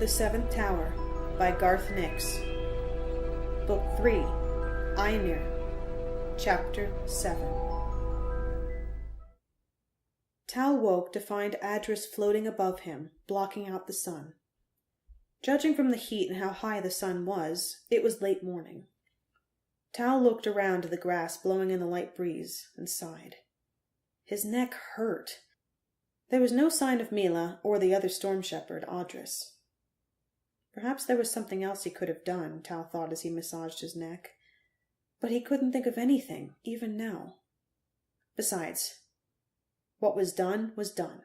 The Seventh Tower by Garth Nix. Book 3, Einir, Chapter 7. Tal woke to find Adris floating above him, blocking out the sun. Judging from the heat and how high the sun was, it was late morning. Tal looked around at the grass blowing in the light breeze and sighed. His neck hurt. There was no sign of Mila or the other storm shepherd, Adris. Perhaps there was something else he could have done, Tal thought as he massaged his neck. But he couldn't think of anything, even now. Besides, what was done was done.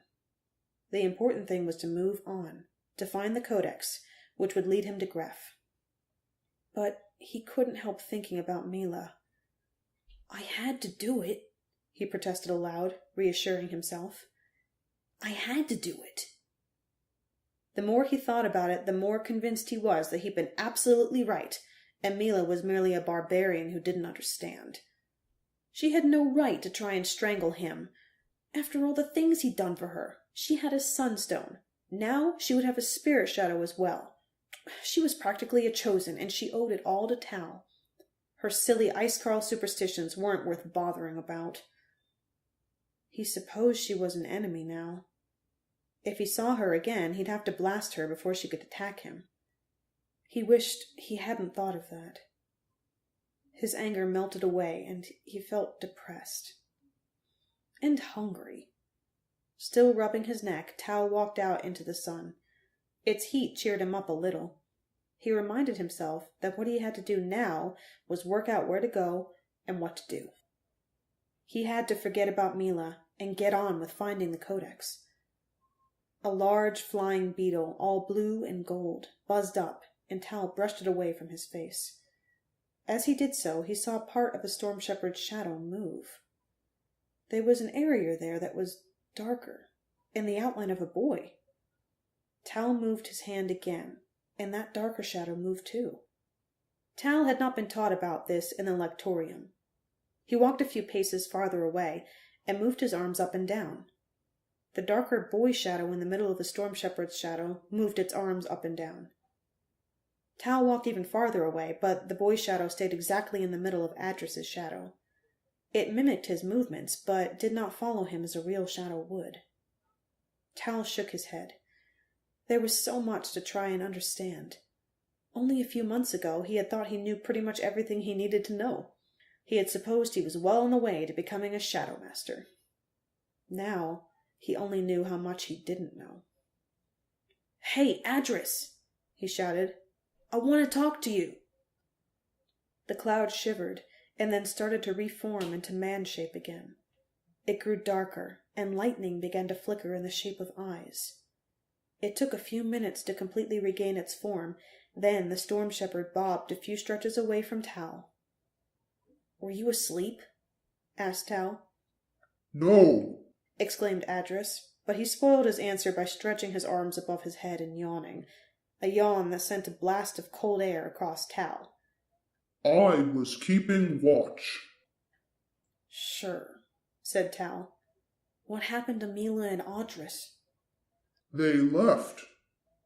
The important thing was to move on, to find the codex, which would lead him to Gref. But he couldn't help thinking about Mila. I had to do it, he protested aloud, reassuring himself. I had to do it. The more he thought about it, the more convinced he was that he'd been absolutely right, and Mila was merely a barbarian who didn't understand. She had no right to try and strangle him. After all the things he'd done for her, she had a sunstone. Now she would have a Spiritshadow as well. She was practically a chosen, and she owed it all to Tal. Her silly Icecarl superstitions weren't worth bothering about. He supposed she was an enemy now. If he saw her again, he'd have to blast her before she could attack him. He wished he hadn't thought of that. His anger melted away, and he felt depressed. And hungry. Still rubbing his neck, Tal walked out into the sun. Its heat cheered him up a little. He reminded himself that what he had to do now was work out where to go and what to do. He had to forget about Mila and get on with finding the codex. A large flying beetle, all blue and gold, buzzed up, and Tal brushed it away from his face. As he did so, he saw part of a storm shepherd's shadow move. There was an area there that was darker, and the outline of a boy. Tal moved his hand again, and that darker shadow moved too. Tal had not been taught about this in the lectorium. He walked a few paces farther away, and moved his arms up and down. The darker boy shadow in the middle of the storm shepherd's shadow moved its arms up and down. Tal walked even farther away, but the boy shadow stayed exactly in the middle of Adris's shadow. It mimicked his movements, but did not follow him as a real shadow would. Tal shook his head. There was so much to try and understand. Only a few months ago he had thought he knew pretty much everything he needed to know. He had supposed he was well on the way to becoming a shadow master. Now he only knew how much he didn't know. "Hey, Adris!" he shouted. "I want to talk to you!" The cloud shivered, and then started to reform into man shape again. It grew darker, and lightning began to flicker in the shape of eyes. It took a few minutes to completely regain its form, then the storm shepherd bobbed a few stretches away from Tal. "Were you asleep?" asked Tal. "No!" exclaimed Adris, but he spoiled his answer by stretching his arms above his head and yawning, a yawn that sent a blast of cold air across Tal. "I was keeping watch." "Sure," said Tal. "What happened to Mila and Adris?" "They left."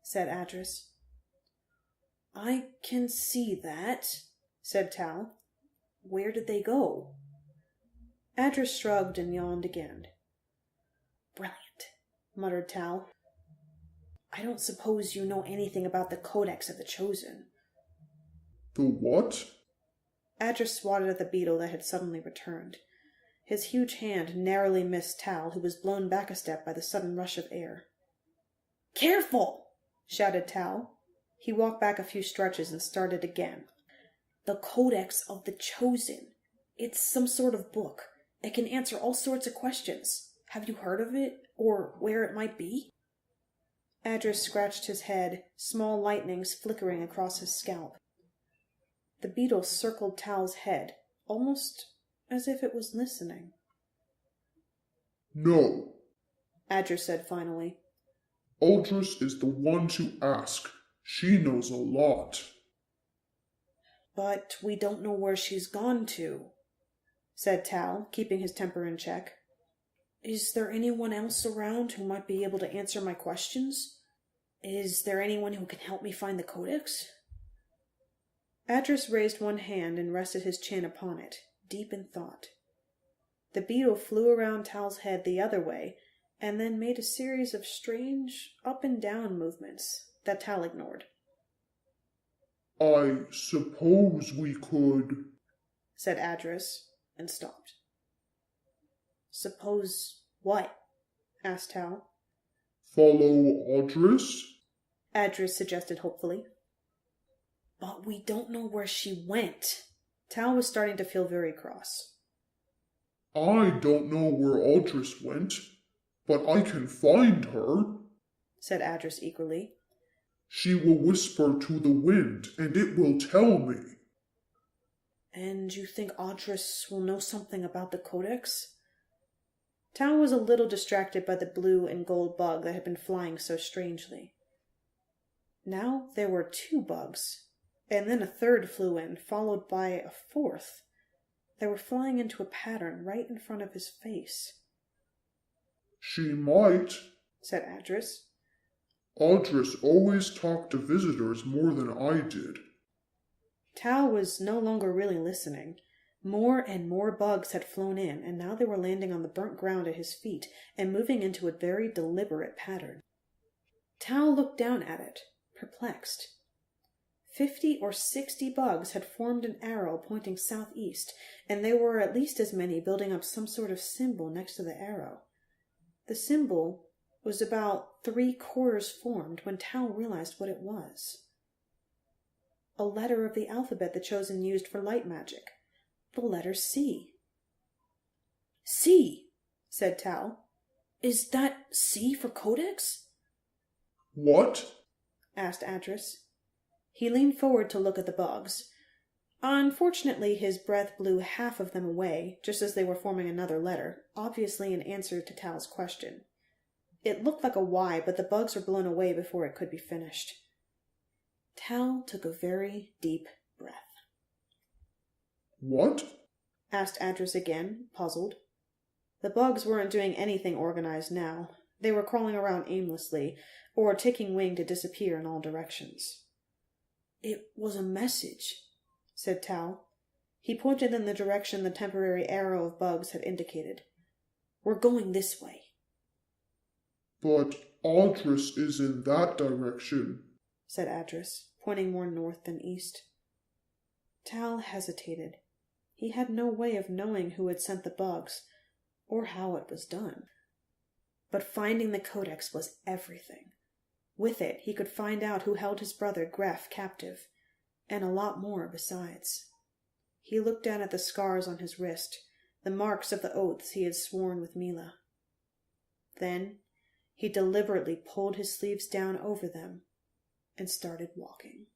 said Adris. "I can see that," said Tal. "Where did they go?" Adris shrugged and yawned again. "Brilliant," muttered Tal. "I don't suppose you know anything about the Codex of the Chosen." "The what?" Adris swatted at the beetle that had suddenly returned. His huge hand narrowly missed Tal, who was blown back a step by the sudden rush of air. "Careful!" shouted Tal. He walked back a few stretches and started again. "The Codex of the Chosen. It's some sort of book. It can answer all sorts of questions. Have you heard of it, or where it might be?" Adris scratched his head, small lightnings flickering across his scalp. The beetle circled Tal's head, almost as if it was listening. "No." Adris said finally. "Aldris is the one to ask. She knows a lot." "But we don't know where she's gone to," said Tal, keeping his temper in check. "Is there anyone else around who might be able to answer my questions? Is there anyone who can help me find the codex? Adris raised one hand and rested his chin upon it, deep in thought. The beetle flew around Tal's head the other way, and then made a series of strange up-and-down movements that Tal ignored. I suppose we could, said Adris, and stopped. Suppose what? Asked Tal. follow Audris? Adris suggested hopefully. But we don't know where she went. Tal was starting to feel very cross. I don't know where Audris went, but I can find her, said Adris eagerly. She will whisper to the wind, and it will tell me. And you think Audris will know something about the codex? Tal was a little distracted by the blue and gold bug that had been flying so strangely. Now there were 2 bugs, and then a third flew in, followed by a fourth. They were flying into a pattern right in front of his face. She might, said Adris. Audris always talked to visitors more than I did. Tal was no longer really listening. More and more bugs had flown in, and now they were landing on the burnt ground at his feet and moving into a very deliberate pattern. Tal looked down at it, perplexed. 50 or 60 bugs had formed an arrow pointing southeast, and there were at least as many building up some sort of symbol next to the arrow. The symbol was about 3/4 formed when Tal realized what it was. A letter of the alphabet the Chosen used for light magic. The letter C. C, said Tal. Is that C for codex? What? Asked Adris. He leaned forward to look at the bugs. Unfortunately, his breath blew half of them away, just as they were forming another letter, obviously in answer to Tal's question. It looked like a Y, but the bugs were blown away before it could be finished. Tal took a very deep breath. What? Asked Adris again, puzzled. The bugs weren't doing anything organized now. They were crawling around aimlessly, or taking wing to disappear in all directions. It was a message, said Tal. He pointed in the direction the temporary arrow of bugs had indicated. We're going this way. But Audris is in that direction, said Adris, pointing more north than east. Tal hesitated. He had no way of knowing who had sent the bugs, or how it was done. But finding the codex was everything. With it, he could find out who held his brother Gref captive, and a lot more besides. He looked down at the scars on his wrist, the marks of the oaths he had sworn with Mila. Then he deliberately pulled his sleeves down over them and started walking.